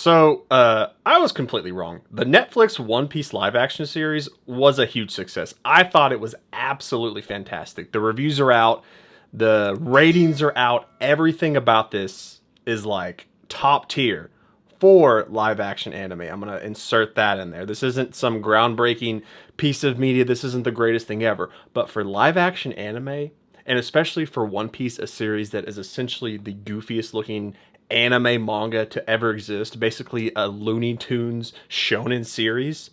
I was completely wrong. The Netflix One Piece live action series was a huge success. I thought it was absolutely fantastic. The reviews are out, the ratings are out. Everything about this is like top tier for live action anime. I'm going to insert that in there. This isn't some groundbreaking piece of media. This isn't the greatest thing ever. But for live action anime, and especially for One Piece, a series that is essentially the goofiest looking anime manga to ever exist, basically a Looney Tunes shonen series,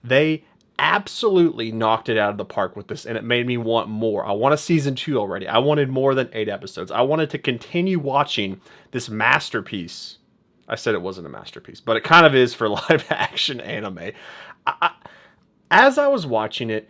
they absolutely knocked it out of the park with this, and it made me want more. I want a season 2 already. I wanted more than 8 episodes. I wanted to continue watching this masterpiece. I said it wasn't a masterpiece, but it kind of is for live action anime. As I was watching it,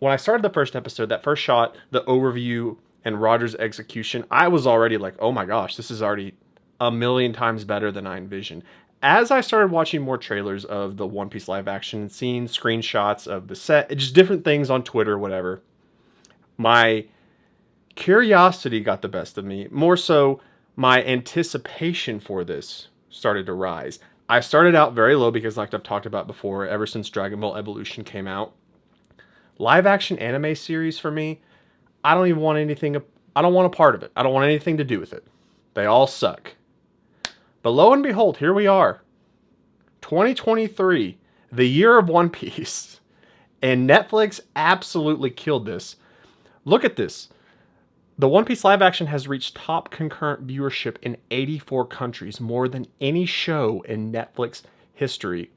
when I started the first episode, that first shot, the overview, and Roger's execution, I was already like, oh my gosh, this is already a million times better than I envisioned. As I started watching more trailers of the One Piece live action and seeing screenshots of the set, just different things on Twitter, whatever, my curiosity got the best of me. More so, my anticipation for this started to rise. I started out very low because, like I've talked about before, ever since Dragon Ball Evolution came out, live action anime series for me, I don't even want anything, I don't want a part of it. I don't want anything to do with it. They all suck. But lo and behold, here we are. 2023, the year of One Piece. And Netflix absolutely killed this. Look at this. The One Piece live action has reached top concurrent viewership in 84 countries, more than any show in Netflix history.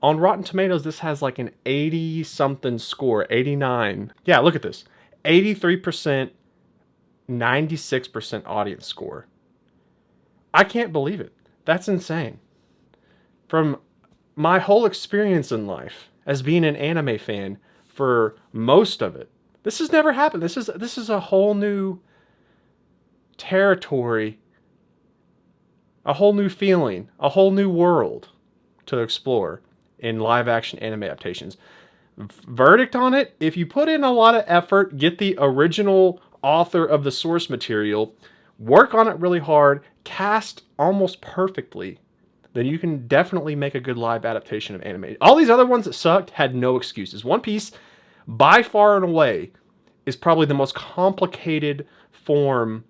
On Rotten Tomatoes, this has like an 80-something score, 89. Yeah, look at this. 83%, 96% audience score. I can't believe it. That's insane. From my whole experience in life as being an anime fan for most of it, this has never happened. This is a whole new territory, a whole new feeling, a whole new world to explore in live action anime adaptations. Verdict on it, if you put in a lot of effort, get the original author of the source material, work on it really hard, cast almost perfectly, then you can definitely make a good live adaptation of anime. All these other ones that sucked had no excuses. One Piece, by far and away, is probably the most complicated form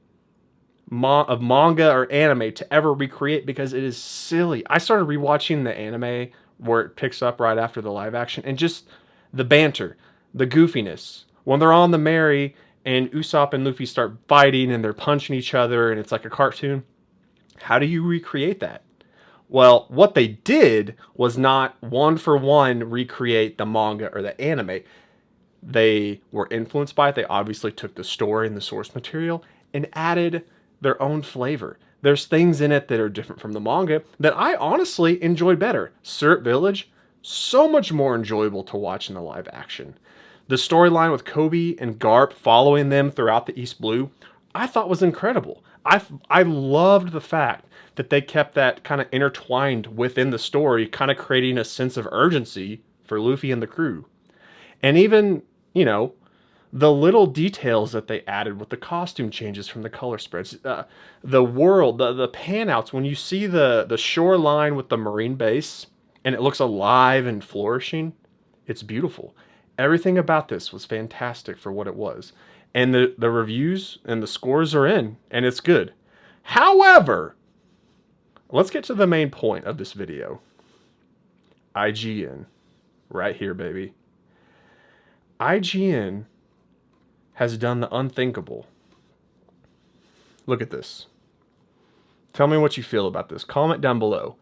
of manga or anime to ever recreate because it is silly. I started rewatching the anime where it picks up right after the live action, and just the banter, the goofiness. When they're on the Merry and Usopp and Luffy start fighting and they're punching each other and it's like a cartoon, how do you recreate that? Well, what they did was not one for one recreate the manga or the anime. They were influenced by it. They obviously took the story and the source material and added their own flavor. There's things in it that are different from the manga that I honestly enjoyed better. Syrup Village, so much more enjoyable to watch in the live action. The storyline with Kobe and Garp following them throughout the East Blue, I thought was incredible. I loved the fact that they kept that kind of intertwined within the story, kind of creating a sense of urgency for Luffy and the crew. And even, the little details that they added with the costume changes from the color spreads, the world, the pan-outs, when you see the shoreline with the marine base and it looks alive and flourishing, it's beautiful. Everything about this was fantastic for what it was. And the reviews and the scores are in, and it's good. However, let's get to the main point of this video. IGN. Right here, baby. IGN has done the unthinkable. Look at this. Tell me what you feel about this. Comment down below.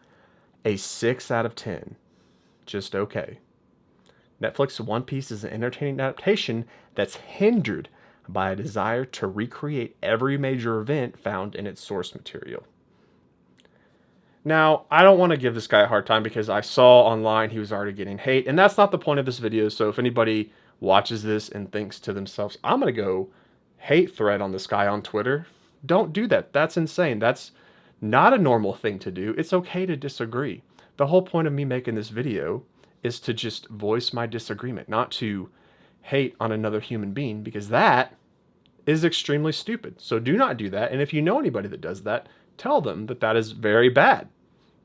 A 6 out of 10. Just okay. Netflix One Piece is an entertaining adaptation that's hindered by a desire to recreate every major event found in its source material. Now, I don't want to give this guy a hard time because I saw online he was already getting hate, and that's not the point of this video, so if anybody watches this and thinks to themselves, I'm going to go hate thread on this guy on Twitter, don't do that. That's insane. That's not a normal thing to do. It's okay to disagree. The whole point of me making this video is to just voice my disagreement, not to hate on another human being, because that is extremely stupid. So do not do that. And if you know anybody that does that, tell them that that is very bad.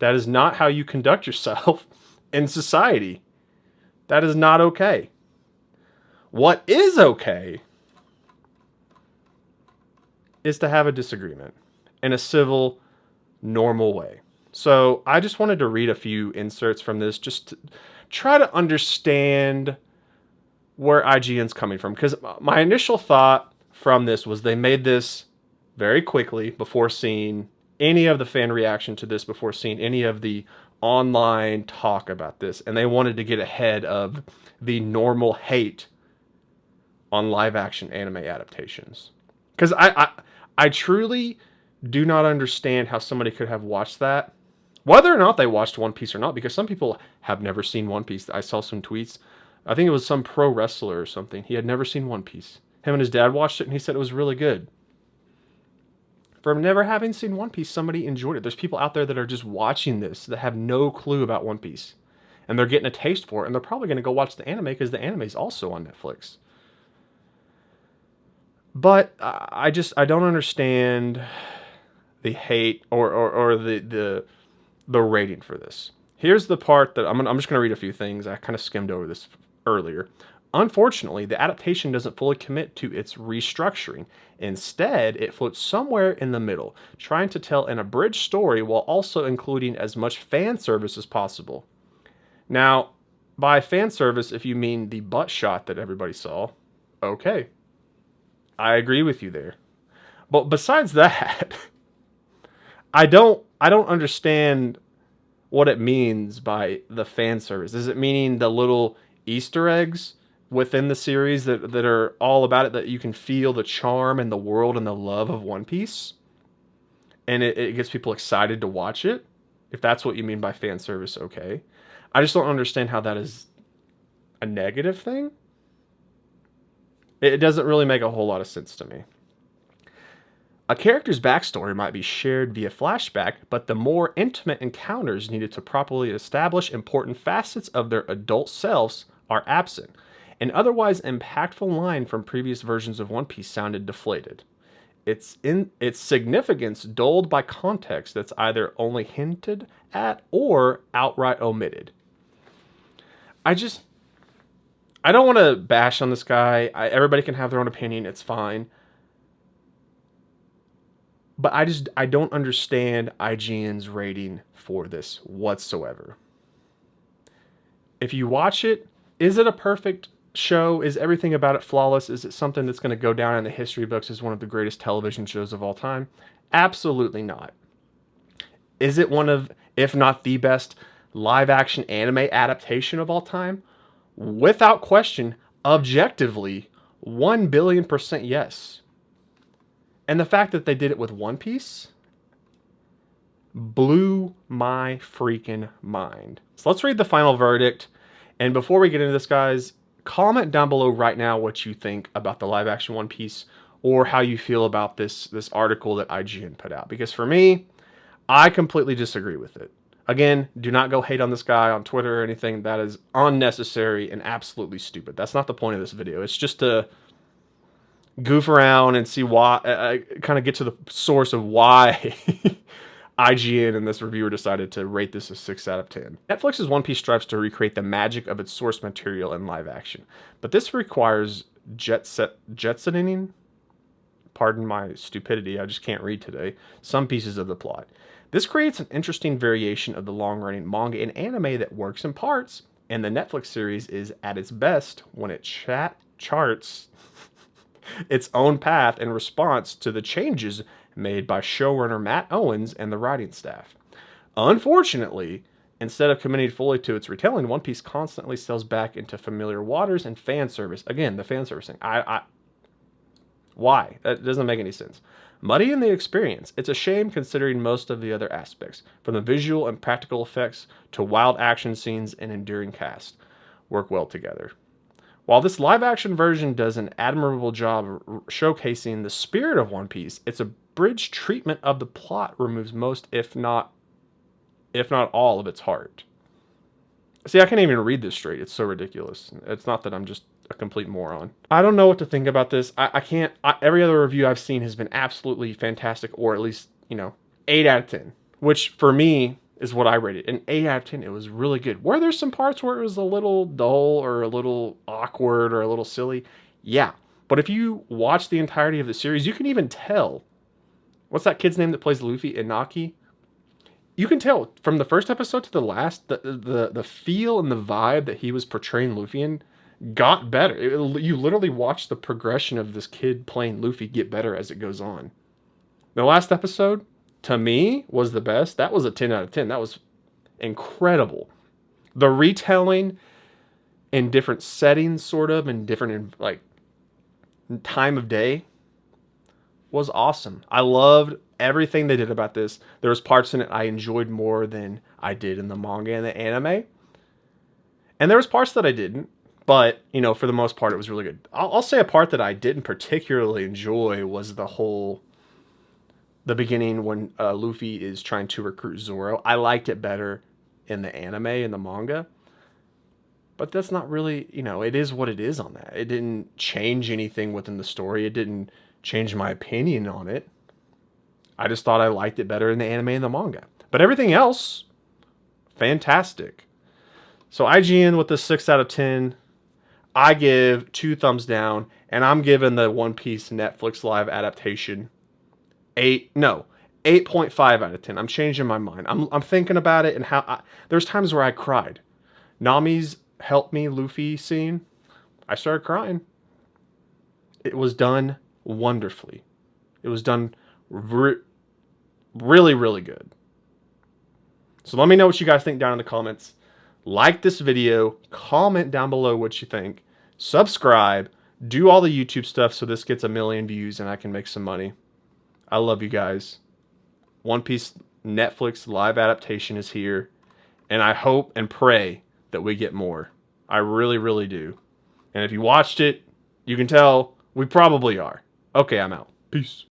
That is not how you conduct yourself in society. That is not okay. What is okay is to have a disagreement in a civil, normal way. So I just wanted to read a few inserts from this just to try to understand where IGN's coming from. Because my initial thought from this was they made this very quickly before seeing any of the fan reaction to this, before seeing any of the online talk about this. And they wanted to get ahead of the normal hate on live action anime adaptations. Because I truly do not understand how somebody could have watched that, whether or not they watched One Piece or not, because some people have never seen One Piece. I saw some tweets. I think it was some pro wrestler or something. He had never seen One Piece. Him and his dad watched it, and he said it was really good. From never having seen One Piece, somebody enjoyed it. There's people out there that are just watching this that have no clue about One Piece. And they're getting a taste for it, and they're probably going to go watch the anime because the anime is also on Netflix. But I don't understand the hate or the rating for this. Here's the part that I'm just going to read a few things. I kind of skimmed over this earlier. Unfortunately, the adaptation doesn't fully commit to its restructuring. Instead, it floats somewhere in the middle, trying to tell an abridged story while also including as much fan service as possible. Now, by fan service, if you mean the butt shot that everybody saw, okay. I agree with you there. But besides that, I don't understand what it means by the fan service. Is it meaning the little Easter eggs within the series that are all about it, that you can feel the charm and the world and the love of One Piece? And it gets people excited to watch it? If that's what you mean by fan service, okay. I just don't understand how that is a negative thing. It doesn't really make a whole lot of sense to me. A character's backstory might be shared via flashback, but the more intimate encounters needed to properly establish important facets of their adult selves are absent. An otherwise impactful line from previous versions of One Piece sounded deflated. Its significance dulled by context that's either only hinted at or outright omitted. I don't want to bash on this guy. Everybody can have their own opinion. It's fine. But I don't understand IGN's rating for this whatsoever. If you watch it, is it a perfect show? Is everything about it flawless? Is it something that's going to go down in the history books as one of the greatest television shows of all time? Absolutely not. Is it one of, if not the best, live action anime adaptation of all time? Without question, objectively, 1,000,000,000% yes. And the fact that they did it with One Piece blew my freaking mind. So let's read the final verdict. And before we get into this, guys, comment down below right now what you think about the live action One Piece, or how you feel about this article that IGN put out. Because for me, I completely disagree with it. Again, do not go hate on this guy on Twitter or anything. That is unnecessary and absolutely stupid. That's not the point of this video. It's just to goof around and see why, kind of get to the source of why IGN and this reviewer decided to rate this a 6 out of 10. Netflix's One Piece strives to recreate the magic of its source material in live action, but this requires jetsoning, pardon my stupidity, I just can't read today, some pieces of the plot. This creates an interesting variation of the long-running manga and anime that works in parts, and the Netflix series is at its best when it charts its own path in response to the changes made by showrunner Matt Owens and the writing staff. Unfortunately, instead of committing fully to its retelling, One Piece constantly sails back into familiar waters and fan service. Again, the fan service thing. Why? That doesn't make any sense. Muddy in the experience. It's a shame considering most of the other aspects, from the visual and practical effects to wild action scenes and enduring cast, work well together. While this live-action version does an admirable job showcasing the spirit of One Piece, its abridged treatment of the plot removes most, if not all, of its heart. See, I can't even read this straight. It's so ridiculous. It's not that I'm just a complete moron. I don't know what to think about this. I can't. Every other review I've seen has been absolutely fantastic, or at least, 8 out of 10. Which, for me, is what I rated. An 8 out of 10. It was really good. Were there some parts where it was a little dull or a little awkward or a little silly? Yeah. But if you watch the entirety of the series, you can even tell. What's that kid's name that plays Luffy? Inaki? You can tell from the first episode to the last, the feel and the vibe that he was portraying Luffy in got better. You literally watch the progression of this kid playing Luffy get better as it goes on. The last episode, to me, was the best. That was a 10 out of 10. That was incredible. The retelling in different settings, sort of, and different, like, time of day was awesome. I loved everything they did about this. There was parts in it I enjoyed more than I did in the manga and the anime. And there was parts that I didn't. But, you know, for the most part, it was really good. I'll say a part that I didn't particularly enjoy was the beginning when Luffy is trying to recruit Zoro. I liked it better in the anime and the manga. But that's not really, you know, it is what it is on that. It didn't change anything within the story. It didn't change my opinion on it. I just thought I liked it better in the anime and the manga. But everything else, fantastic. So IGN with the 6 out of 10. I give 2 thumbs down, and I'm giving the One Piece Netflix live adaptation 8.5 out of 10. I'm changing my mind. I'm thinking about it, and there's times where I cried. Nami's help me Luffy scene, I started crying. It was done wonderfully. It was done really, really good. So let me know what you guys think down in the comments. Like this video, comment down below what you think, subscribe, do all the YouTube stuff so this gets 1 million views and I can make some money. I love you guys. One Piece Netflix live adaptation is here, and I hope and pray that we get more. I really, really do. And if you watched it, you can tell we probably are. Okay, I'm out. Peace.